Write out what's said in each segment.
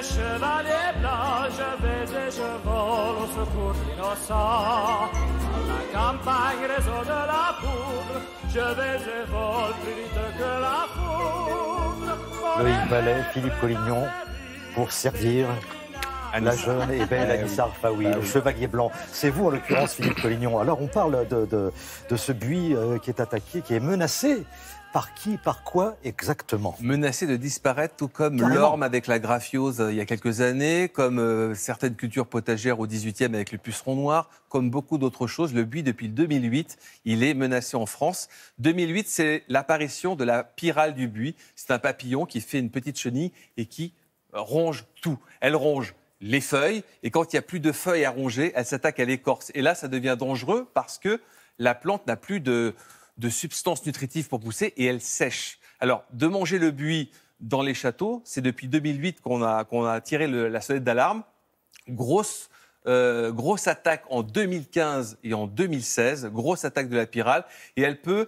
chevalier blanc, je vais et je vole au secours d'innocents. À la campagne résonne la poudre, je vais et vole plus vite que la foudre. Loïc Ballet, Philippe Collignon, pour servir la jeune et belle Anissa Arfaoui, le chevalier blanc. C'est vous, en l'occurrence, Philippe Collignon. Alors, on parle de ce buis qui est attaqué, qui est menacé. Par qui, par quoi exactement? Menacé de disparaître, tout comme l'orme avec la graphiose il y a quelques années, comme certaines cultures potagères au XVIIIe avec le puceron noir, comme beaucoup d'autres choses. Le buis, depuis 2008, il est menacé en France. 2008, c'est l'apparition de la pyrale du buis. C'est un papillon qui fait une petite chenille et qui ronge tout. Elle ronge les feuilles, et quand il n'y a plus de feuilles à ronger, elle s'attaque à l'écorce. Et là, ça devient dangereux parce que la plante n'a plus de substances nutritives pour pousser et elle sèche. Alors, de manger le buis dans les châteaux, c'est depuis 2008 qu'on a tiré la sonnette d'alarme. Grosse attaque en 2015 et en 2016, grosse attaque de la pyrale, et elle peut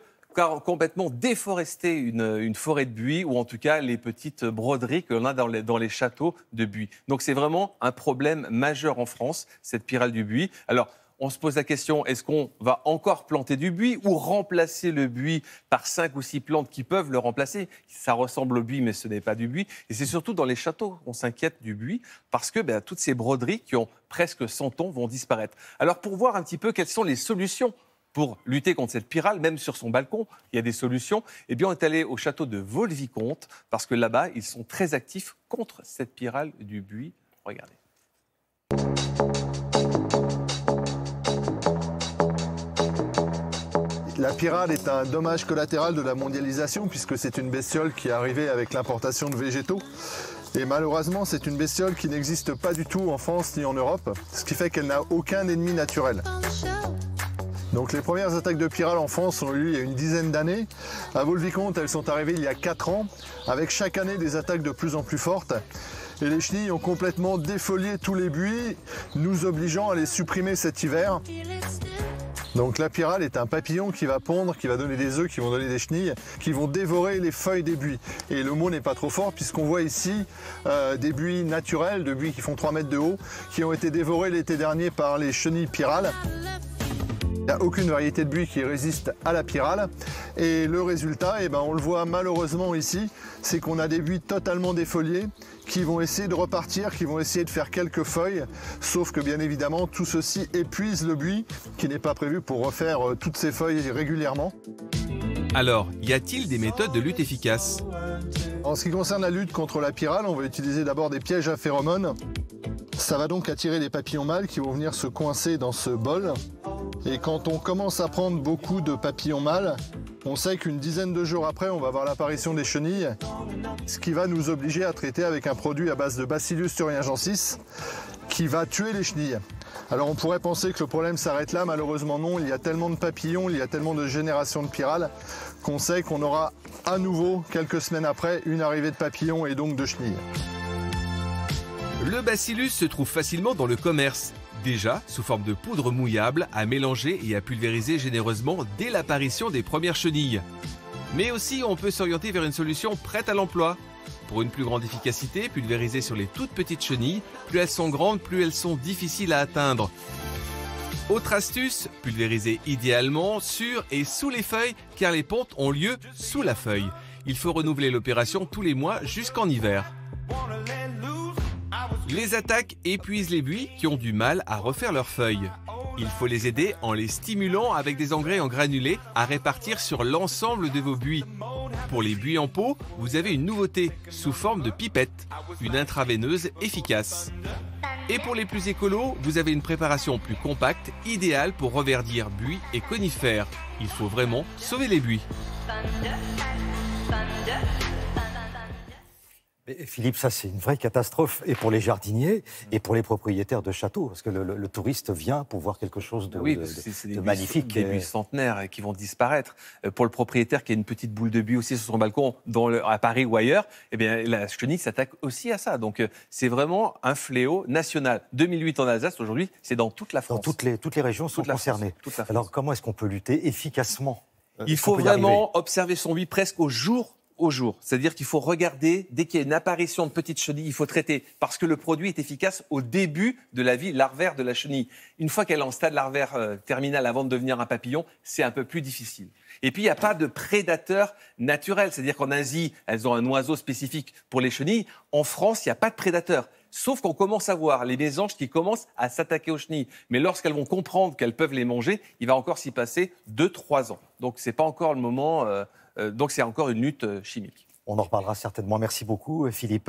complètement déforester une forêt de buis, ou en tout cas les petites broderies que l'on a dans les châteaux de buis. Donc c'est vraiment un problème majeur en France, cette pyrale du buis. Alors, on se pose la question, est-ce qu'on va encore planter du buis ou remplacer le buis par 5 ou 6 plantes qui peuvent le remplacer? Ça ressemble au buis, mais ce n'est pas du buis. Et c'est surtout dans les châteaux qu'on s'inquiète du buis, parce que toutes ces broderies qui ont presque 100 ans vont disparaître. Alors, pour voir un petit peu quelles sont les solutions pour lutter contre cette pyrale, même sur son balcon, il y a des solutions. Eh bien, on est allé au château de Vaux-le-Vicomte, parce que là-bas, ils sont très actifs contre cette pyrale du buis. Regardez. La pyrale est un dommage collatéral de la mondialisation, puisque c'est une bestiole qui est arrivée avec l'importation de végétaux. Et malheureusement, c'est une bestiole qui n'existe pas du tout en France ni en Europe, ce qui fait qu'elle n'a aucun ennemi naturel. Donc les premières attaques de pyrale en France ont eu lieu il y a une dizaine d'années. À Vaux-le-Vicomte, elles sont arrivées il y a 4 ans, avec chaque année des attaques de plus en plus fortes. Et les chenilles ont complètement défolié tous les buis, nous obligeant à les supprimer cet hiver. Donc la pyrale est un papillon qui va pondre, qui va donner des œufs, qui vont donner des chenilles, qui vont dévorer les feuilles des buis. Et le mot n'est pas trop fort, puisqu'on voit ici des buis naturels, de buis qui font 3 mètres de haut, qui ont été dévorés l'été dernier par les chenilles pyrales. Il n'y a aucune variété de buis qui résiste à la pyrale. Et le résultat, on le voit malheureusement ici, c'est qu'on a des buis totalement défoliés qui vont essayer de repartir, qui vont essayer de faire quelques feuilles. Sauf que bien évidemment, tout ceci épuise le buis qui n'est pas prévu pour refaire toutes ces feuilles régulièrement. Alors, y a-t-il des méthodes de lutte efficaces? En ce qui concerne la lutte contre la pyrale, on va utiliser d'abord des pièges à phéromones. Ça va donc attirer les papillons mâles qui vont venir se coincer dans ce bol. Et quand on commence à prendre beaucoup de papillons mâles, on sait qu'une dizaine de jours après, on va avoir l'apparition des chenilles, ce qui va nous obliger à traiter avec un produit à base de Bacillus thuringiensis qui va tuer les chenilles. Alors on pourrait penser que le problème s'arrête là, malheureusement non, il y a tellement de papillons, il y a tellement de générations de pyrales qu'on sait qu'on aura à nouveau, quelques semaines après, une arrivée de papillons et donc de chenilles. Le bacillus se trouve facilement dans le commerce, déjà sous forme de poudre mouillable à mélanger et à pulvériser généreusement dès l'apparition des premières chenilles. Mais aussi on peut s'orienter vers une solution prête à l'emploi. Pour une plus grande efficacité, pulvériser sur les toutes petites chenilles, plus elles sont grandes, plus elles sont difficiles à atteindre. Autre astuce, pulvériser idéalement sur et sous les feuilles car les pontes ont lieu sous la feuille. Il faut renouveler l'opération tous les mois jusqu'en hiver. Les attaques épuisent les buis qui ont du mal à refaire leurs feuilles. Il faut les aider en les stimulant avec des engrais en granulés à répartir sur l'ensemble de vos buis. Pour les buis en pot, vous avez une nouveauté sous forme de pipette, une intraveineuse efficace. Et pour les plus écolos, vous avez une préparation plus compacte, idéale pour reverdir buis et conifères. Il faut vraiment sauver les buis. Mais Philippe, ça c'est une vraie catastrophe, et pour les jardiniers, et pour les propriétaires de châteaux, parce que le touriste vient pour voir quelque chose de magnifique. Des buis centenaires qui vont disparaître. Pour le propriétaire qui a une petite boule de buis aussi sur son balcon, à Paris ou ailleurs, eh bien, la chenille s'attaque aussi à ça. Donc c'est vraiment un fléau national. 2008 en Alsace, aujourd'hui, c'est dans toute la France. Dans toutes les régions sont concernées. Alors comment est-ce qu'on peut lutter efficacement? Il faut vraiment observer son buis presque au jour au jour. C'est-à-dire qu'il faut regarder, dès qu'il y a une apparition de petites chenilles, il faut traiter, parce que le produit est efficace au début de la vie larvaire de la chenille. Une fois qu'elle est en stade larvaire terminal avant de devenir un papillon, c'est un peu plus difficile. Et puis, il n'y a pas de prédateurs naturels. C'est-à-dire qu'en Asie, elles ont un oiseau spécifique pour les chenilles. En France, il n'y a pas de prédateurs. Sauf qu'on commence à voir les mésanges qui commencent à s'attaquer aux chenilles. Mais lorsqu'elles vont comprendre qu'elles peuvent les manger, il va encore s'y passer 2-3 ans. Donc, ce n'est pas encore le moment. Donc, c'est encore une lutte chimique. On en reparlera certainement. Merci beaucoup, Philippe.